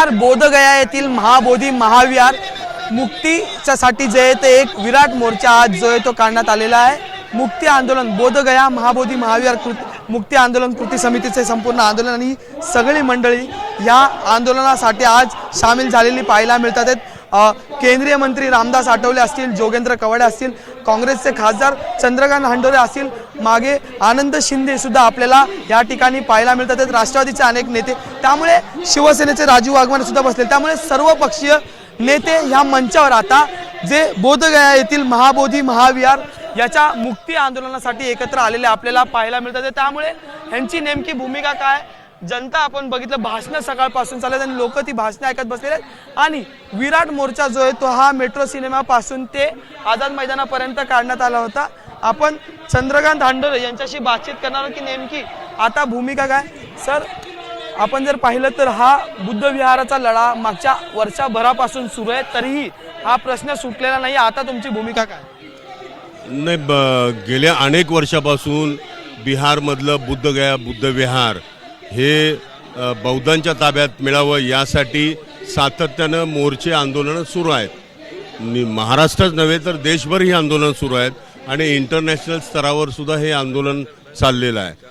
बिहार बोधगया येथील महाबोधी महाविहार मुक्तीच्यासाठी जे आहे ते एक विराट मोर्चा आज जो आहे तो काढण्यात आलेला आहे। मुक्ती आंदोलन बोधगया महाबोधी महाविहार मुक्ती आंदोलन कृती समितीचे संपूर्ण आंदोलन आणि सगळी मंडळी या आंदोलनासाठी आज सामील झालेली पाहायला मिळतात आहेत। केंद्रीय मंत्री रामदास आठवले असतील, जोगेंद्र कवाडे असतील, काँग्रेसचे खासदार चंद्रकांत हंडोरे असतील, मागे आनंद शिंदे सुद्धा आपल्याला या ठिकाणी पाहायला मिळतात आहेत। राष्ट्रवादीचे अनेक नेते, त्यामुळे शिवसेनेचे राजू वाघमारे सुद्धा बसले, त्यामुळे सर्व पक्षीय नेते ह्या मंचावर आता जे बोधगया येथील महाबोधी महाविहार याच्या मुक्ती आंदोलनासाठी एकत्र आलेले आपल्याला पाहायला मिळतात। त्यामुळे यांची नेमकी भूमिका काय, जनता आपण बघितलं भाषण सकाळपासून चालत आणि लोक ती भाषणे ऐकत बसलेले आणि विराट मोर्चा जो आहे तो हा मेट्रो सिनेमा पासून ते आझाद मैदानापर्यंत काढण्यात आला होता। आपण चंद्रकांत हंडोरे यांच्याशी बातचीत करणार की नेमकी आता भूमिका काय। सर, आपण जर पाहिलं तर हा बुद्ध विहाराचा लढा मागच्या वर्षभरापासून सुरू आहे, तरीही हा प्रश्न सुटलेला नाही, आता तुमची भूमिका काय? नाही, गेल्या अनेक वर्षापासून बिहारमधलं बुद्धगया बुद्ध विहार हे बौद्धांच्या ताब्यात मिळावं यासाठी सातत्यानं मोर्चे आंदोलनं सुरू आहेत। महाराष्ट्रच नव्हे तर देशभर ही आंदोलन सुरू आहेत आणि इंटरनॅशनल स्तरावर सुद्धा हे आंदोलन चाललेलं आहे।